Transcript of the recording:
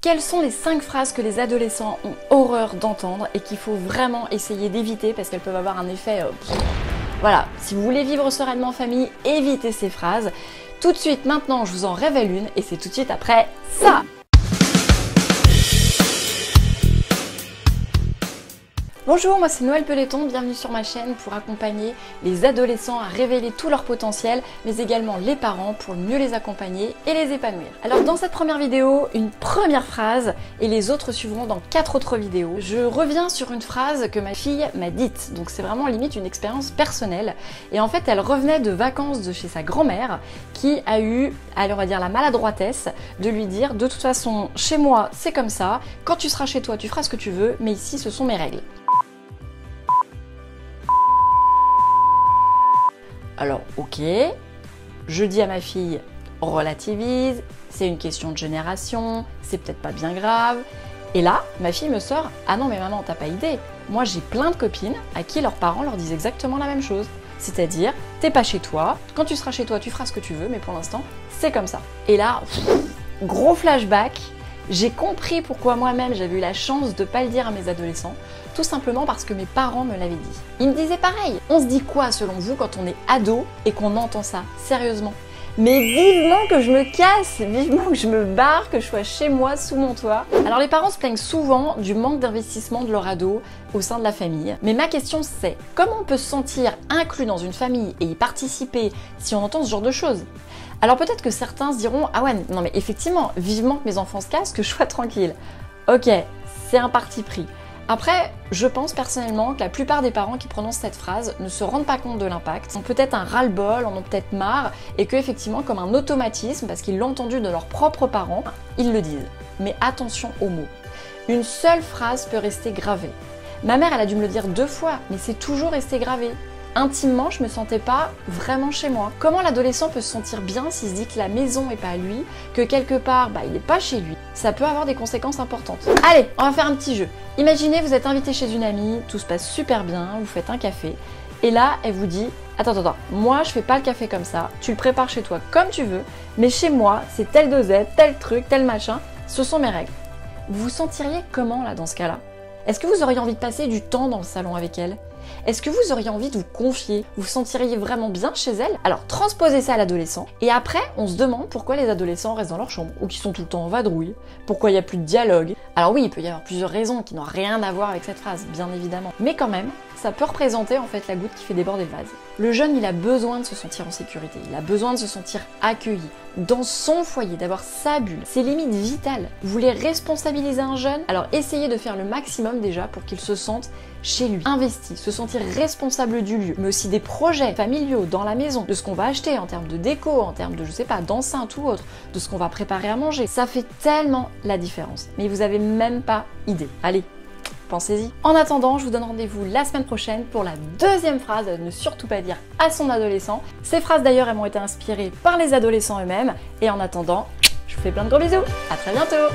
Quelles sont les 5 phrases que les adolescents ont horreur d'entendre et qu'il faut vraiment essayer d'éviter parce qu'elles peuvent avoir un effet... Voilà, si vous voulez vivre sereinement en famille, évitez ces phrases. Tout de suite, maintenant, je vous en révèle une et c'est tout de suite après ça. Bonjour, moi c'est Noël Peloton, bienvenue sur ma chaîne pour accompagner les adolescents à révéler tout leur potentiel, mais également les parents pour mieux les accompagner et les épanouir. Alors dans cette première vidéo, une première phrase et les autres suivront dans 4 autres vidéos. Je reviens sur une phrase que ma fille m'a dite, donc c'est vraiment limite une expérience personnelle. Et en fait, elle revenait de vacances de chez sa grand-mère qui a eu, allez, on va dire la maladroitesse de lui dire de toute façon, chez moi c'est comme ça, quand tu seras chez toi tu feras ce que tu veux, mais ici ce sont mes règles. Alors, ok, je dis à ma fille, relativise, c'est une question de génération, c'est peut-être pas bien grave. Et là, ma fille me sort, ah non mais maman, t'as pas idée, moi j'ai plein de copines à qui leurs parents leur disent exactement la même chose. C'est-à-dire, t'es pas chez toi, quand tu seras chez toi, tu feras ce que tu veux, mais pour l'instant, c'est comme ça. Et là, gros flashback. J'ai compris pourquoi moi-même j'avais eu la chance de pas le dire à mes adolescents, tout simplement parce que mes parents me l'avaient dit. Ils me disaient pareil. On se dit quoi selon vous quand on est ado et qu'on entend ça, sérieusement? Mais vivement que je me casse, vivement que je me barre, que je sois chez moi, sous mon toit. Alors les parents se plaignent souvent du manque d'investissement de leur ado au sein de la famille. Mais ma question c'est, comment on peut se sentir inclus dans une famille et y participer si on entend ce genre de choses? Alors peut-être que certains se diront « Ah ouais, non mais effectivement, vivement que mes enfants se cassent, que je sois tranquille. » Ok, c'est un parti pris. Après, je pense personnellement que la plupart des parents qui prononcent cette phrase ne se rendent pas compte de l'impact, ont peut-être un ras-le-bol, en ont peut-être marre, et que effectivement, comme un automatisme, parce qu'ils l'ont entendu de leurs propres parents, ils le disent. Mais attention aux mots. Une seule phrase peut rester gravée. Ma mère, elle a dû me le dire 2 fois, mais c'est toujours resté gravé. Intimement, je me sentais pas vraiment chez moi. Comment l'adolescent peut se sentir bien s'il se dit que la maison est pas à lui, que quelque part, il n'est pas chez lui? Ça peut avoir des conséquences importantes. Allez, on va faire un petit jeu. Imaginez, vous êtes invité chez une amie, tout se passe super bien, vous faites un café, et là, elle vous dit « Attends, moi je fais pas le café comme ça, tu le prépares chez toi comme tu veux, mais chez moi, c'est telle dosette, tel truc, tel machin, ce sont mes règles. » Vous vous sentiriez comment là dans ce cas-là? Est-ce que vous auriez envie de passer du temps dans le salon avec elle? Est-ce que vous auriez envie de vous confier? Vous vous sentiriez vraiment bien chez elle? Alors transposez ça à l'adolescent. Et après, on se demande pourquoi les adolescents restent dans leur chambre ou qui sont tout le temps en vadrouille. Pourquoi il n'y a plus de dialogue? Alors oui, il peut y avoir plusieurs raisons qui n'ont rien à voir avec cette phrase, bien évidemment. Mais quand même, ça peut représenter en fait la goutte qui fait déborder le vase. Le jeune, il a besoin de se sentir en sécurité. Il a besoin de se sentir accueilli dans son foyer, d'avoir sa bulle. C'est limite vital. Vous voulez responsabiliser un jeune? Alors essayez de faire le maximum déjà pour qu'il se sente chez lui, investi, se sentir responsable du lieu, mais aussi des projets familiaux dans la maison, de ce qu'on va acheter en termes de déco, en termes de, je sais pas, d'enceinte ou autre, de ce qu'on va préparer à manger. Ça fait tellement la différence. Mais vous avez même pas idée. Allez, pensez-y. En attendant, je vous donne rendez-vous la semaine prochaine pour la 2e phrase à ne surtout pas dire à son adolescent. Ces phrases d'ailleurs, elles m'ont été inspirées par les adolescents eux-mêmes. Et en attendant, je vous fais plein de gros bisous. À très bientôt.